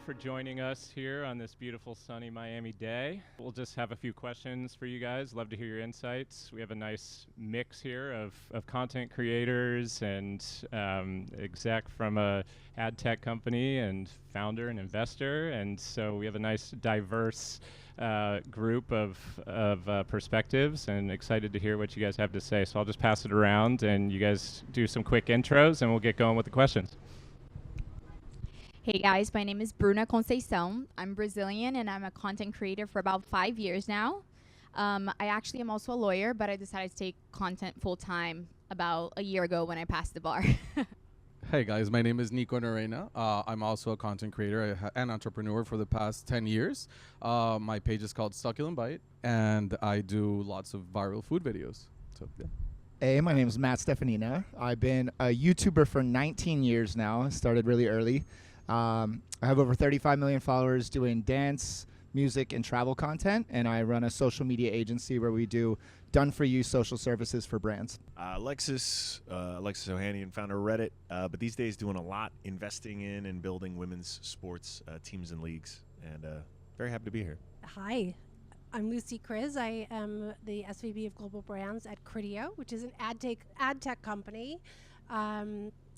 for joining us here on this beautiful sunny Miami day. We'll just have a few questions for you guys. Love to hear your insights. We have a nice mix here of content creators and exec from a ad tech company and founder and investor. And so we have a nice diverse group of perspectives, and excited to hear what you guys have to say. So I'll just pass it around and you guys do some quick intros and we'll get going with the questions. Hey guys, my name is Bruna Conce Nico Norena. I'm Brazilian and I'm a content creator for about 5 years now. I actually am also a lawyer, but I decided to take content full time about a year ago when I passed the bar. Hey guys, my name is Nico Norena. I'm also a content creator and entrepreneur for the past 10 years. My page is called Succulent Bite, and I do lots of viral food videos. So, yeah. Hey, my name is Matt Steffanina. I've been a YouTuber for 19 years now. I started really early. I have over 35 million followers doing dance, music, and travel content, and I run a social media agency where we do done-for-you social services for brands. Alexis Ohanian, founder of Reddit, but these days doing a lot investing in and building women's sports teams and leagues, and very happy to be here. Hi, I'm Lucy Kriz. I am the SVP of Global Brands at Criteo, which is an ad tech company.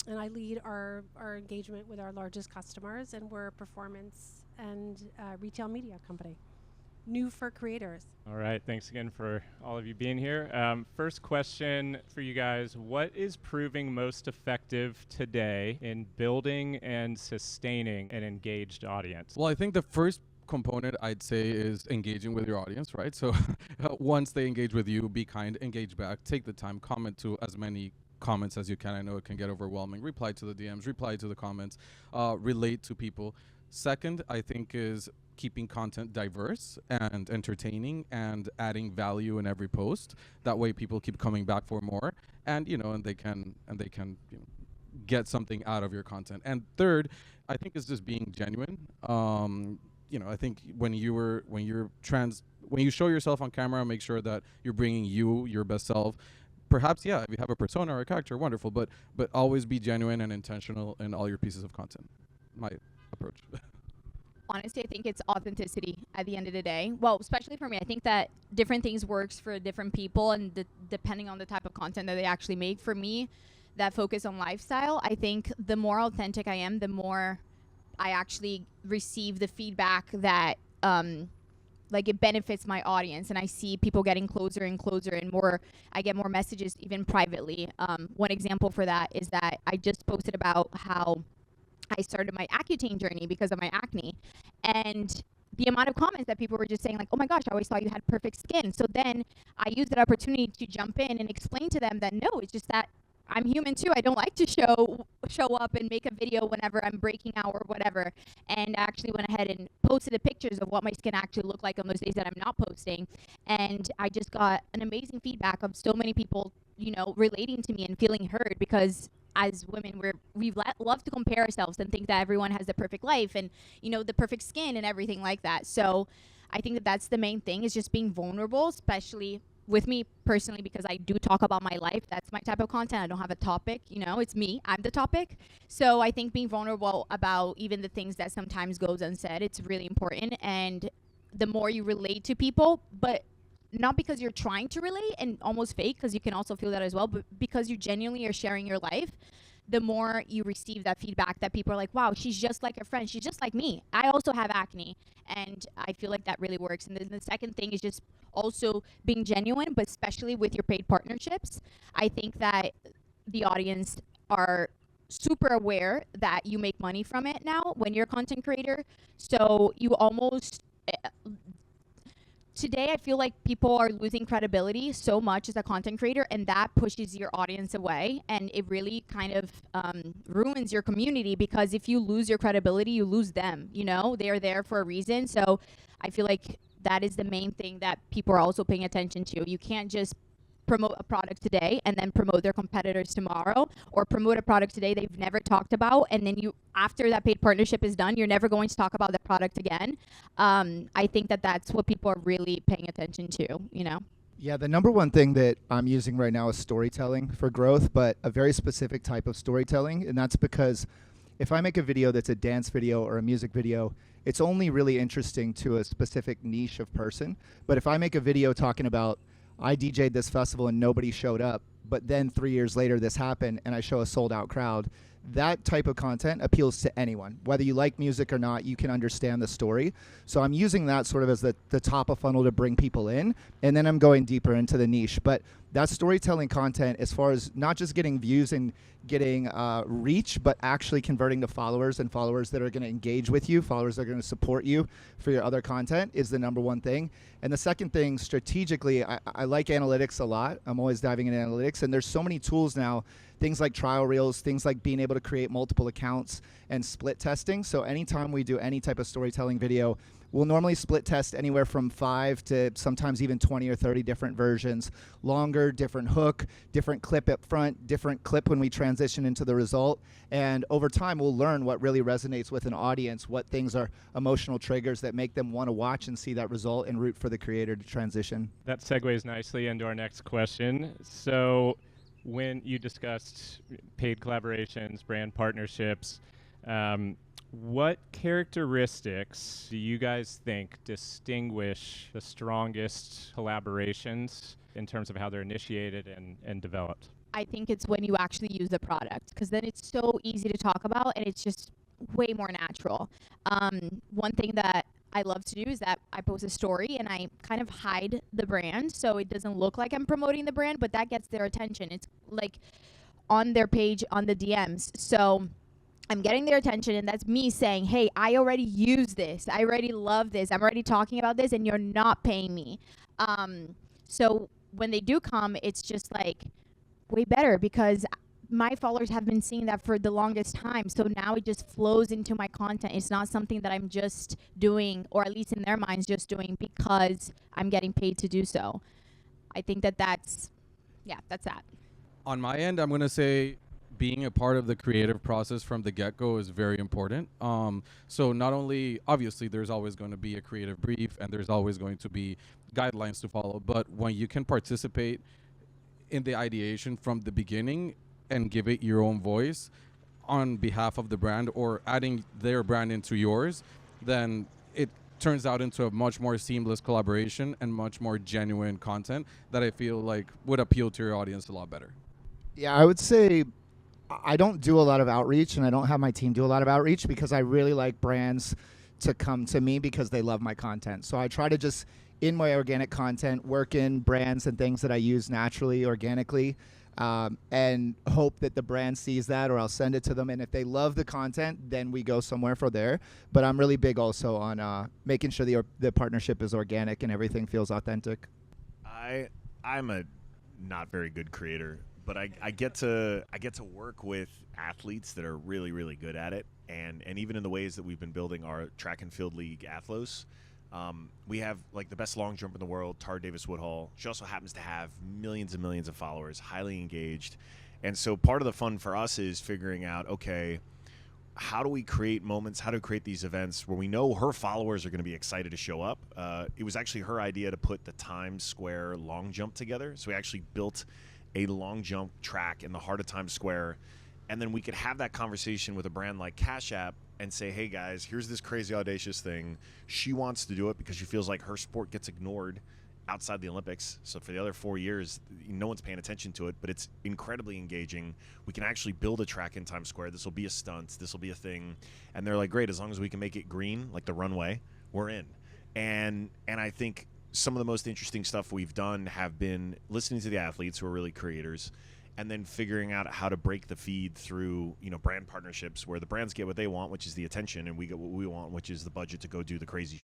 And I lead our engagement with our largest customers, and we're a performance and retail media company. New for creators. All right, thanks again for all of you being here. First question for you guys, what is proving most effective today in building and sustaining an engaged audience? Well, I think the first component I'd say is engaging with your audience, right? So once they engage with you, be kind, engage back, take the time, comment to as many comments as you can. I know it can get overwhelming. Reply to the DMs, reply to the comments, relate to people. Second, I think, is keeping content diverse and entertaining and adding value in every post. That way people keep coming back for more, and they can get something out of your content. And third, I think, is just being genuine. I think when you show yourself on camera, make sure that you're bringing your best self. Perhaps, if you have a persona or a character, wonderful, but always be genuine and intentional in all your pieces of content. My approach. Honestly, I think it's authenticity at the end of the day. Well, especially for me, I think that different things works for different people, and depending on the type of content that they actually make. For me, that focus on lifestyle, I think the more authentic I am, the more I actually receive the feedback that it benefits my audience, and I see people getting closer and closer, and I get more messages even privately. One example for that is that I just posted about how I started my Accutane journey because of my acne, and the amount of comments that people were just saying, like, oh my gosh, I always thought you had perfect skin. So then I used that opportunity to jump in and explain to them that no, it's just that I'm human too. I don't like to show up and make a video whenever I'm breaking out or whatever. And I actually went ahead and posted the pictures of what my skin actually looked like on those days that I'm not posting. And I just got an amazing feedback of so many people, relating to me and feeling heard, because as women, we love to compare ourselves and think that everyone has the perfect life and, the perfect skin and everything like that. So I think that that's the main thing, is just being vulnerable, especially with me personally, because I do talk about my life. That's my type of content. I don't have a topic, it's me. I'm the topic. So I think being vulnerable about even the things that sometimes goes unsaid, it's really important. And the more you relate to people, but not because you're trying to relate and almost fake, because you can also feel that as well, but because you genuinely are sharing your life, the more you receive that feedback that people are like, wow, she's just like a friend. She's just like me. I also have acne. And I feel like that really works. And then the second thing is just also being genuine, but especially with your paid partnerships. I think that the audience are super aware that you make money from it now when you're a content creator. So you almost... Today, I feel like people are losing credibility so much as a content creator, and that pushes your audience away, and it really kind of ruins your community, because if you lose your credibility, you lose them. They are there for a reason. So I feel like that is the main thing that people are also paying attention to. You can't just promote a product today and then promote their competitors tomorrow, or promote a product today they've never talked about, and then after that paid partnership is done, you're never going to talk about the product again. I think that that's what people are really paying attention to. Yeah, the number one thing that I'm using right now is storytelling for growth, but a very specific type of storytelling, and that's because if I make a video that's a dance video or a music video, it's only really interesting to a specific niche of person. But if I make a video talking about, I DJ'd this festival and nobody showed up, but then 3 years later this happened and I show a sold out crowd, that type of content appeals to anyone. Whether you like music or not, you can understand the story. So I'm using that sort of as the top of funnel to bring people in, and then I'm going deeper into the niche. But that storytelling content, as far as not just getting views and getting reach, but actually converting to followers, and followers that are going to engage with you, followers that are going to support you for your other content, is the number one thing. And the second thing, strategically, I like analytics a lot. I'm always diving into analytics, and there's so many tools now, things like trial reels, things like being able to create multiple accounts and split testing. So anytime we do any type of storytelling video, we'll normally split test anywhere from 5 to sometimes even 20 or 30 different versions. Longer, different hook, different clip up front, different clip when we transition into the result. And over time, we'll learn what really resonates with an audience, what things are emotional triggers that make them want to watch and see that result and root for the creator to transition. That segues nicely into our next question. So when you discussed paid collaborations, brand partnerships, what characteristics do you guys think distinguish the strongest collaborations in terms of how they're initiated and developed? I think it's when you actually use the product, because then it's so easy to talk about and it's just way more natural. One thing that I love to do is that I post a story and I kind of hide the brand so it doesn't look like I'm promoting the brand, but that gets their attention. It's like on their page, on the DMs. So I'm getting their attention, and that's me saying, hey, I already use this. I already love this. I'm already talking about this, and you're not paying me. So when they do come, it's just like way better, because my followers have been seeing that for the longest time. So now it just flows into my content. It's not something that I'm just doing, or at least in their minds, just doing because I'm getting paid to do so. I think that's that. On my end, I'm going to say being a part of the creative process from the get-go is very important. So not only, obviously, there's always going to be a creative brief and there's always going to be guidelines to follow, but when you can participate in the ideation from the beginning and give it your own voice on behalf of the brand, or adding their brand into yours, then it turns out into a much more seamless collaboration and much more genuine content that I feel like would appeal to your audience a lot better. Yeah, I would say I don't do a lot of outreach, and I don't have my team do a lot of outreach, because I really like brands to come to me because they love my content. So I try to just, in my organic content, work in brands and things that I use naturally, organically, and hope that the brand sees that, or I'll send it to them. And if they love the content, then we go somewhere from there. But I'm really big also on making sure the partnership is organic and everything feels authentic. I'm a not very good creator, but I get to work with athletes that are really, really good at it. And even in the ways that we've been building our track and field league, Athlos, we have like the best long jumper in the world, Tara Davis Woodhull. She also happens to have millions and millions of followers, highly engaged. And so part of the fun for us is figuring out, okay, how do we create moments, how to create these events where we know her followers are going to be excited to show up. It was actually her idea to put the Times Square long jump together. So we actually built a long jump track in the heart of Times Square. And then we could have that conversation with a brand like Cash App and say, hey guys, here's this crazy audacious thing. She wants to do it because she feels like her sport gets ignored outside the Olympics. So for the other 4 years, no one's paying attention to it, but it's incredibly engaging. We can actually build a track in Times Square. This will be a stunt. This will be a thing. And they're like, great, as long as we can make it green, like the runway, we're in. And I think some of the most interesting stuff we've done have been listening to the athletes who are really creators, and then figuring out how to break the feed through, brand partnerships where the brands get what they want, which is the attention, and we get what we want, which is the budget to go do the crazy.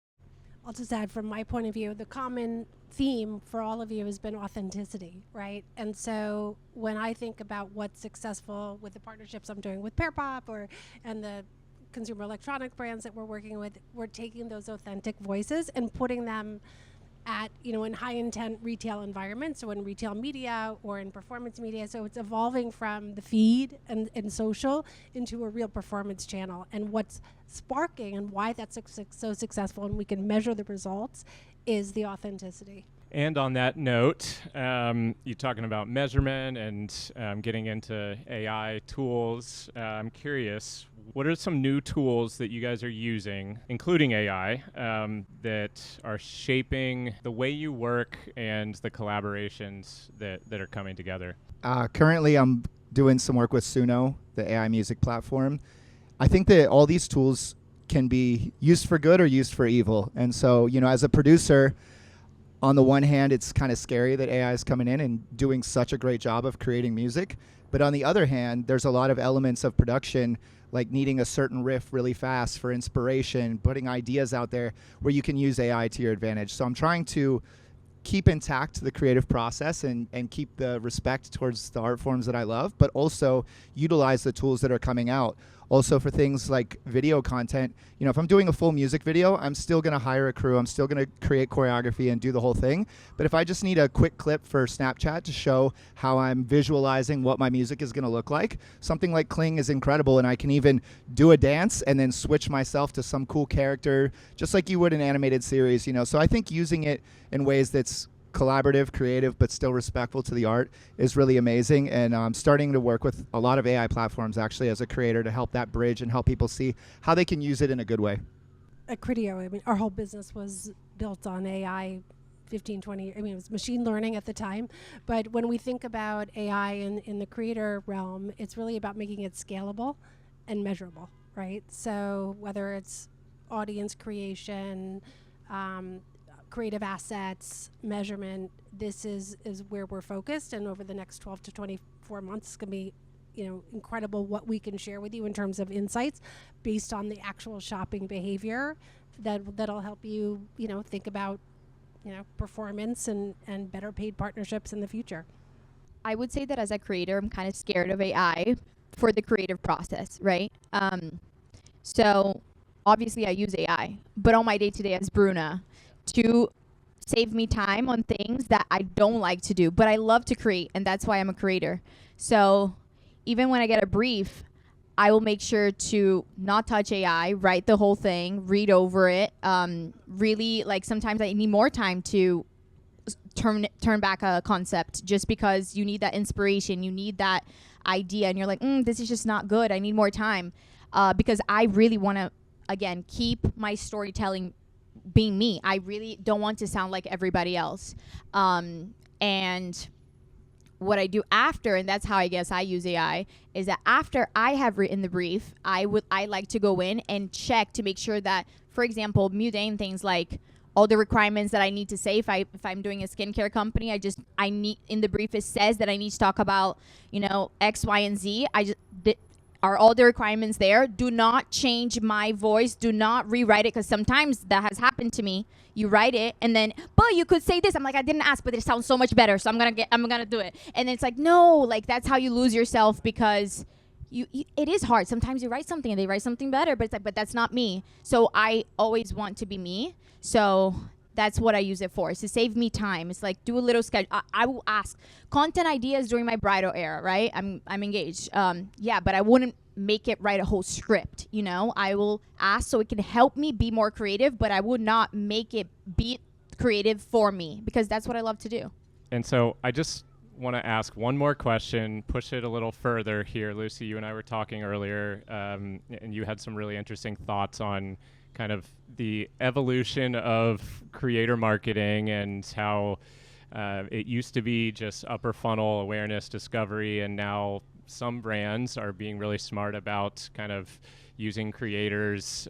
I'll just add, from my point of view, the common theme for all of you has been authenticity, right? And so when I think about what's successful with the partnerships I'm doing with Pearpop and the consumer electronic brands that we're working with, we're taking those authentic voices and putting them at, in high intent retail environments, so in retail media or in performance media. So it's evolving from the feed and social into a real performance channel. And what's sparking and why that's so successful and we can measure the results is the authenticity. And on that note, you're talking about measurement and getting into AI tools. I'm curious, what are some new tools that you guys are using, including AI, that are shaping the way you work and the collaborations that are coming together? Currently, I'm doing some work with Suno, the AI music platform. I think that all these tools can be used for good or used for evil. And so, as a producer, on the one hand, it's kind of scary that AI is coming in and doing such a great job of creating music. But on the other hand, there's a lot of elements of production, like needing a certain riff really fast for inspiration, putting ideas out there where you can use AI to your advantage. So I'm trying to keep intact the creative process and keep the respect towards the art forms that I love, but also utilize the tools that are coming out. Also for things like video content, if I'm doing a full music video, I'm still going to hire a crew. I'm still going to create choreography and do the whole thing. But if I just need a quick clip for Snapchat to show how I'm visualizing what my music is going to look like, something like Kling is incredible. And I can even do a dance and then switch myself to some cool character, just like you would in an animated series, So I think using it in ways that's collaborative, creative, but still respectful to the art is really amazing. And I'm starting to work with a lot of AI platforms actually as a creator to help that bridge and help people see how they can use it in a good way. At Criteo, our whole business was built on AI 20, it was machine learning at the time. But when we think about AI in the creator realm, it's really about making it scalable and measurable, right? So whether it's audience creation, creative assets, measurement, this is where we're focused, and over the next 12 to 24 months it's going to be incredible what we can share with you in terms of insights based on the actual shopping behavior that'll help you think about performance and better paid partnerships in the future. I would say that as a creator, I'm kind of scared of AI for the creative process, right? So obviously I use AI, but on my day-to-day as Bruna, to save me time on things that I don't like to do, but I love to create, and that's why I'm a creator. So even when I get a brief, I will make sure to not touch AI, write the whole thing, read over it. Really, sometimes I need more time to turn back a concept, just because you need that inspiration, you need that idea, and you're like, this is just not good. I need more time, because I really want to, again, keep my storytelling being me. I really don't want to sound like everybody else. And what I do after, and that's how I guess I use AI, is that after I have written the brief, I like to go in and check to make sure that, for example, mundane things like all the requirements that I need to say. If I'm doing a skincare company, I need, in the brief it says that I need to talk about X, Y, and Z. Are all the requirements there? Do not change my voice. Do not rewrite it, because sometimes that has happened to me. You write it and then, but you could say this. I'm like, I didn't ask, but it sounds so much better, so I'm gonna do it. And then it's like, no, that's how you lose yourself, because it is hard. Sometimes you write something and they write something better, but it's like, but that's not me. So I always want to be me. So that's what I use it for, is to save me time. It's like, do a little schedule. I will ask content ideas during my bridal era, right? I'm engaged. But I wouldn't make it write a whole script, I will ask so it can help me be more creative, but I would not make it be creative for me, because that's what I love to do. And so I just want to ask one more question, push it a little further here. Lucy, you and I were talking earlier, and you had some really interesting thoughts on kind of the evolution of creator marketing and how it used to be just upper funnel awareness, discovery, and now some brands are being really smart about kind of using creators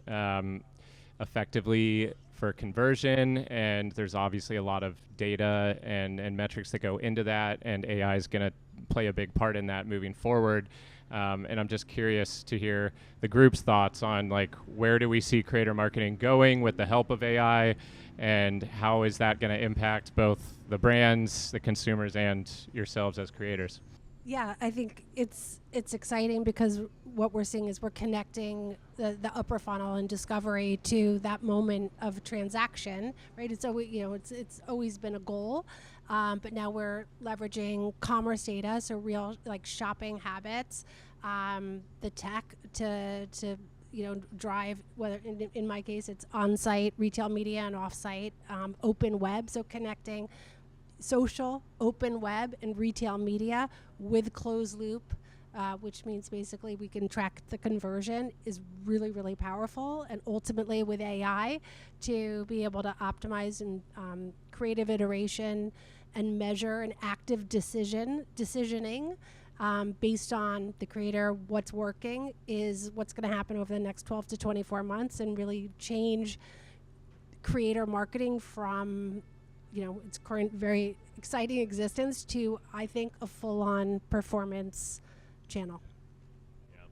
effectively for conversion, and there's obviously a lot of data and metrics that go into that, and AI is going to play a big part in that moving forward. And I'm just curious to hear the group's thoughts on where do we see creator marketing going with the help of AI, and how is that going to impact both the brands, the consumers, and yourselves as creators? Yeah, I think it's exciting, because what we're seeing is we're connecting the upper funnel and discovery to that moment of transaction, right? It's always, it's always been a goal, but now we're leveraging commerce data, so real shopping habits, the tech to drive, whether in my case it's on-site retail media and off-site open web, so connecting social, open web, and retail media with closed loop, which means basically we can track the conversion, is really, really powerful. And ultimately with AI, to be able to optimize and creative iteration and measure an active decisioning based on the creator, what's working is what's going to happen over the next 12 to 24 months, and really change creator marketing from, its current very exciting existence to, I think, a full-on performance channel. Yeah,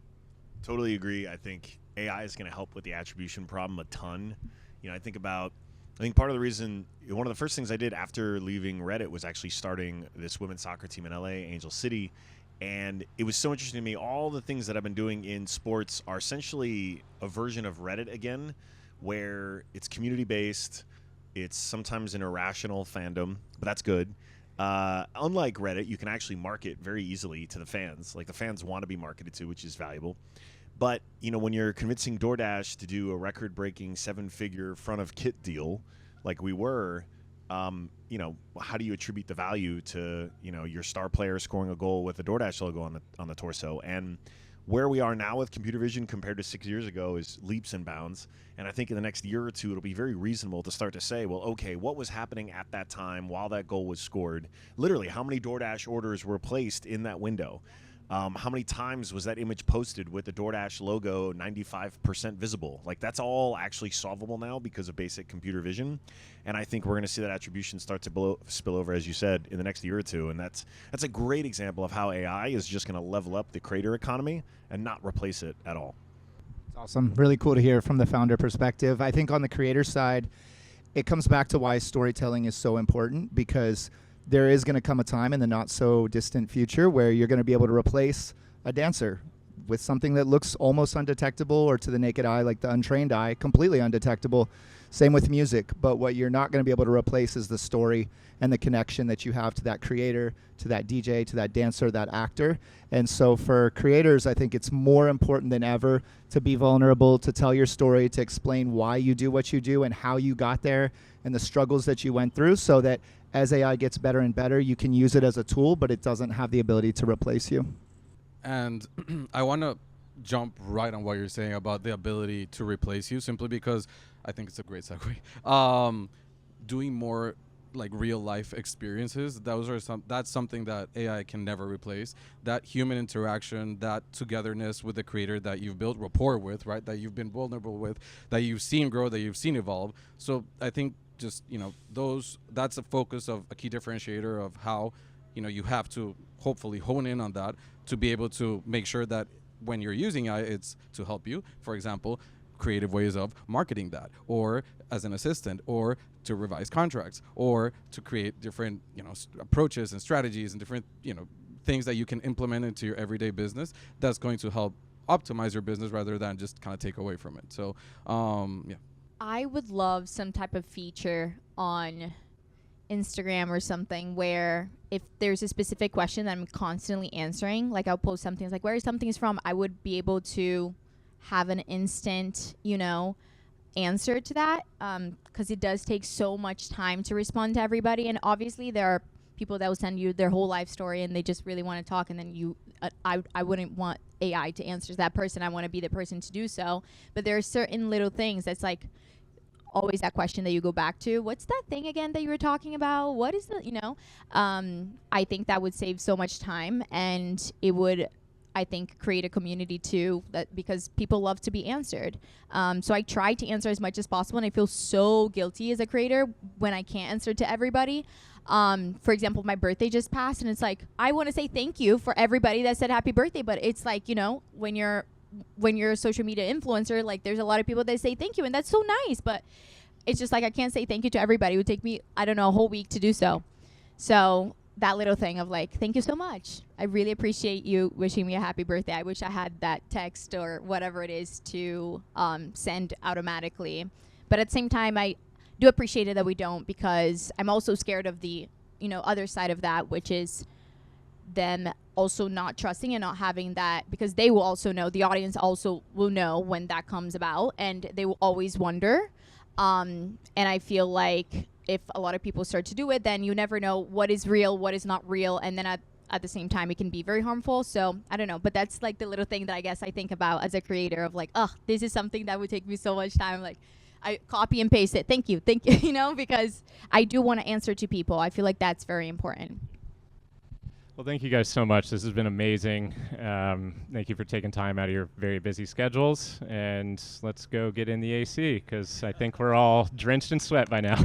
totally agree. I think AI is going to help with the attribution problem a ton. I think part of the reason, one of the first things I did after leaving Reddit was actually starting this women's soccer team in LA, Angel City. And it was so interesting to me. All the things that I've been doing in sports are essentially a version of Reddit again, where it's community-based. It's sometimes an irrational fandom, but that's good. Unlike Reddit, you can actually market very easily to the fans. Like, the fans want to be marketed to, which is valuable. But, when you're convincing DoorDash to do a record-breaking 7-figure front-of-kit deal like we were, how do you attribute the value to, your star player scoring a goal with a DoorDash logo on the torso? And where we are now with computer vision compared to 6 years ago is leaps and bounds. And I think in the next year or two, it'll be very reasonable to start to say, well, okay, what was happening at that time while that goal was scored? Literally, how many DoorDash orders were placed in that window? How many times was that image posted with the DoorDash logo 95% visible? Like, that's all actually solvable now because of basic computer vision. And I think we're going to see that attribution start to spill over, as you said, in the next year or two. And that's a great example of how AI is just going to level up the creator economy and not replace it at all. It's awesome. Really cool to hear from the founder perspective. I think on the creator side, it comes back to why storytelling is so important, because there is going to come a time in the not so distant future where you're going to be able to replace a dancer with something that looks almost undetectable, or to the naked eye, like the untrained eye, completely undetectable. Same with music. But what you're not going to be able to replace is the story and the connection that you have to that creator, to that DJ, to that dancer, that actor. And so for creators, I think it's more important than ever to be vulnerable, to tell your story, to explain why you do what you do and how you got there and the struggles that you went through, so that as AI gets better and better, you can use it as a tool, but it doesn't have the ability to replace you. And I want to jump right on what you're saying about the ability to replace you, simply because I think it's a great segue. Doing more like real life experiences, that's something that AI can never replace. That human interaction, that togetherness with the creator that you've built rapport with, right? That you've been vulnerable with, that you've seen grow, that you've seen evolve. So I think just, that's a focus of a key differentiator of how, you have to hopefully hone in on that to be able to make sure that when you're using AI, it's to help you. For example, creative ways of marketing that, or as an assistant, or to revise contracts, or to create different, approaches and strategies and different, things that you can implement into your everyday business that's going to help optimize your business rather than just kind of take away from it. So, yeah. I would love some type of feature on Instagram or something where if there's a specific question that I'm constantly answering, like I'll post something like where something is from, I would be able to have an instant, answer to that, because it does take so much time to respond to everybody. And obviously there are people that will send you their whole life story and they just really want to talk, and then I wouldn't want AI to answer that person. I want to be the person to do so. But there are certain little things that's like always that question that you go back to. What's that thing again that you were talking about? What is the, I think that would save so much time, and it would, I think, create a community too, that because people love to be answered. So I try to answer as much as possible, and I feel so guilty as a creator when I can't answer to everybody. For example, my birthday just passed, and it's like, I want to say thank you for everybody that said happy birthday, but it's like, when you're a social media influencer, like there's a lot of people that say thank you, and that's so nice, but it's just like I can't say thank you to everybody. It would take me, I don't know, a whole week to do so. So that little thing of like, thank you so much. I really appreciate you wishing me a happy birthday. I wish I had that text or whatever it is to send automatically. But at the same time, I do appreciate it that we don't, because I'm also scared of the, other side of that, which is them also not trusting and not having that, because they will also know, the audience also will know when that comes about, and they will always wonder. And I feel like if a lot of people start to do it, then you never know what is real, what is not real, and then at the same time it can be very harmful. So I don't know, but that's like the little thing that I guess I think about as a creator of like, oh, this is something that would take me so much time. Like I copy and paste it. Thank you, you know, because I do want to answer to people. I feel like that's very important. Well, thank you guys so much. This has been amazing. Thank you for taking time out of your very busy schedules. And let's go get in the AC because I think we're all drenched in sweat by now.